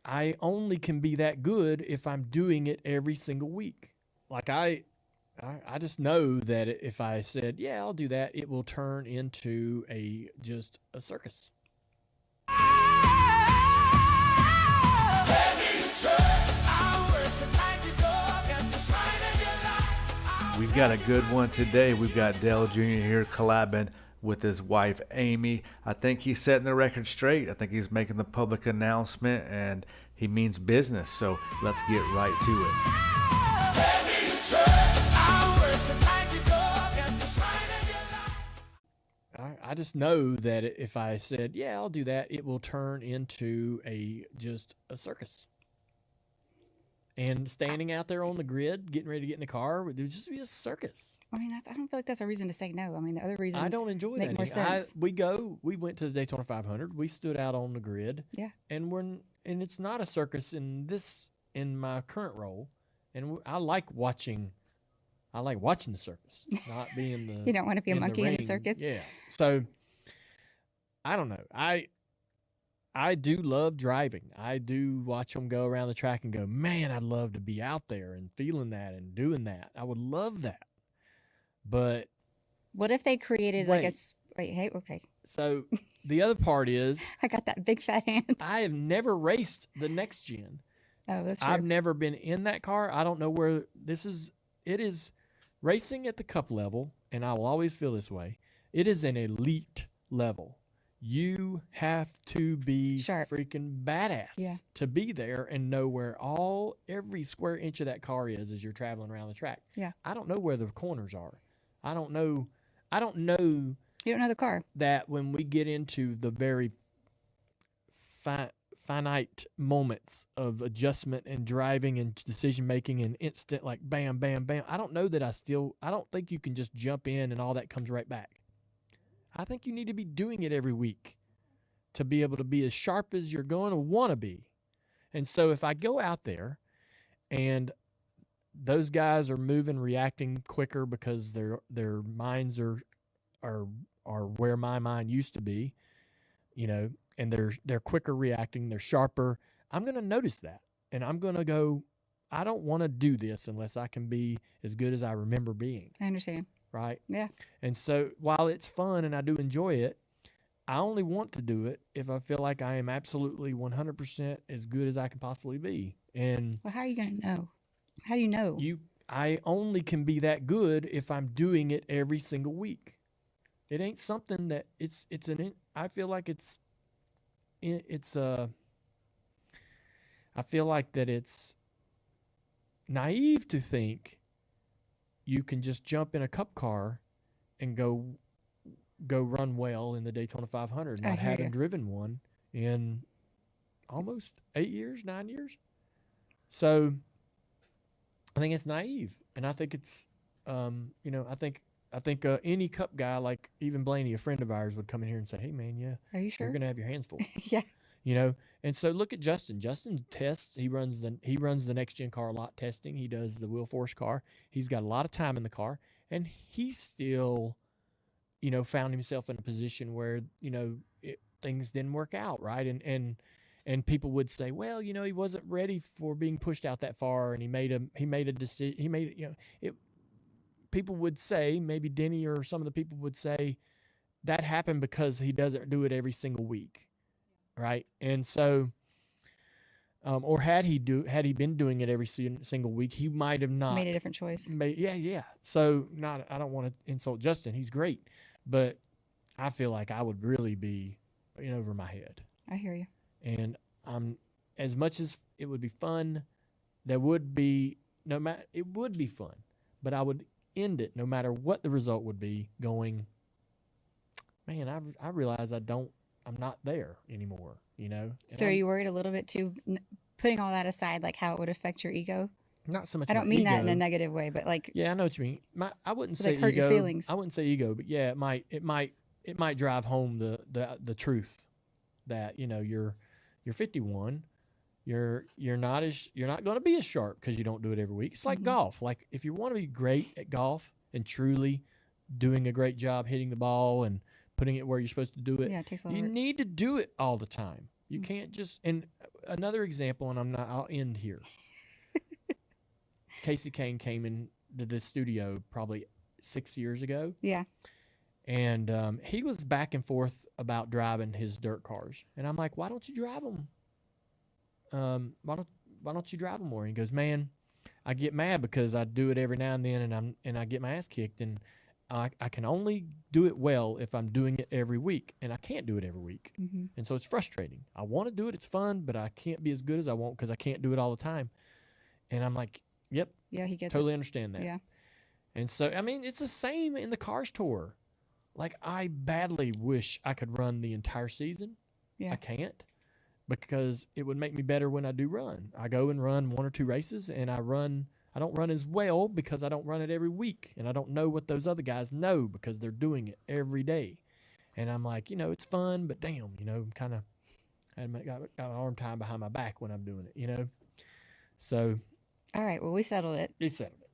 I only can be that good if I'm doing it every single week. Like I just know that if I said, yeah, I'll do that, it will turn into just a circus. We've got a good one today. We've got Dale Jr. here collabing with his wife, Amy. I think he's setting the record straight. I think he's making the public announcement, and he means business. So let's get right to it. I just know that if I said, yeah, I'll do that, it will turn into just a circus. And standing out there on the grid, getting ready to get in the car, would just be a circus. I mean, I don't feel like that's a reason to say no. I mean, the other reasons I don't enjoy make that. more sense. We went to the Daytona 500. We stood out on the grid. Yeah. And it's not a circus in my current role. And I like watching the circus, not being the. You don't want to be a monkey in the circus. Yeah. So I don't know. I do love driving. I do watch them go around the track and go, man, I'd love to be out there and feeling that and doing that. I would love that. But what if they created okay. So the other part is I got that big fat hand. I have never raced the next gen. Oh, that's true. I've never been in that car. I don't know where this is. It is racing at the cup level, and I will always feel this way. It is an elite level. You have to be sharp, freaking badass to be there and know where every square inch of that car is as you're traveling around the track. Yeah. I don't know where the corners are. I don't know. You don't know the car. That when we get into the very finite moments of adjustment and driving and decision making and instant, like bam, bam, bam. I don't know that I don't think you can just jump in and all that comes right back. I think you need to be doing it every week to be able to be as sharp as you're going to want to be. And so if I go out there and those guys are moving, reacting quicker because their minds are where my mind used to be, and they're quicker reacting, they're sharper, I'm going to notice that. And I'm going to go, I don't want to do this unless I can be as good as I remember being. I understand. Right? Yeah. And so while it's fun and I do enjoy it, I only want to do it if I feel like I am absolutely 100% as good as I can possibly be. And well, how are you going to know? How do you know? I only can be that good if I'm doing it every single week. It ain't something that I feel like I feel like that it's naive to think you can just jump in a cup car and go run well in the Daytona 500, not having driven one in almost 8 years, 9 years. So I think it's naive, and I think it's, I think any cup guy, like even Blaney, a friend of ours, would come in here and say, "Hey, man, yeah, are you sure you're gonna have your hands full?" Yeah. And so look at Justin. Justin tests. He runs the next gen car a lot, testing. He does the wheel force car. He's got a lot of time in the car, and he still, found himself in a position where things didn't work out right, and people would say, well, he wasn't ready for being pushed out that far, and he made a decision. People would say, maybe Denny or some of the people would say, that happened because he doesn't do it every single week. Right. And so, or had he been doing it every single week, he might have not made a different choice. Yeah. So I don't want to insult Justin. He's great, but I feel like I would really be in over my head. I hear you. And as much as it would be fun, it would be fun, but I would end it no matter what the result would be going, man, I realize I'm not there anymore, So are you worried a little bit too, putting all that aside, like how it would affect your ego? Not so much. I don't mean that in a negative way, but like. Yeah, I know what you mean. I wouldn't say hurt ego. Your feelings. I wouldn't say ego, but yeah, it might drive home the truth that you're 51. You're not going to be as sharp because you don't do it every week. It's like golf. Like if you want to be great at golf and truly doing a great job hitting the ball and putting it where you're supposed to do it, yeah, it takes a lot of you work. need to do it all the time. You can't just. And another example, and I'll end here. Casey Kane came into the studio probably 6 years ago. Yeah. And he was back and forth about driving his dirt cars. And I'm like, why don't you drive them? Why don't you drive them more? And he goes, man, I get mad because I do it every now and then, and I get my ass kicked, and I can only do it well if I'm doing it every week, and I can't do it every week. Mm-hmm. And so it's frustrating. I want to do it. It's fun, but I can't be as good as I want because I can't do it all the time. And I'm like, yep. Yeah, he gets totally understand that. Yeah. And so, I mean, it's the same in the Cars Tour. Like, I badly wish I could run the entire season. Yeah. I can't because it would make me better when I do run. I go and run 1 or 2 races, and I don't run as well because I don't run it every week, and I don't know what those other guys know because they're doing it every day. And I'm like, it's fun, but damn, kind of got an arm tied behind my back when I'm doing it, So. All right. Well, we settled it. We settled it.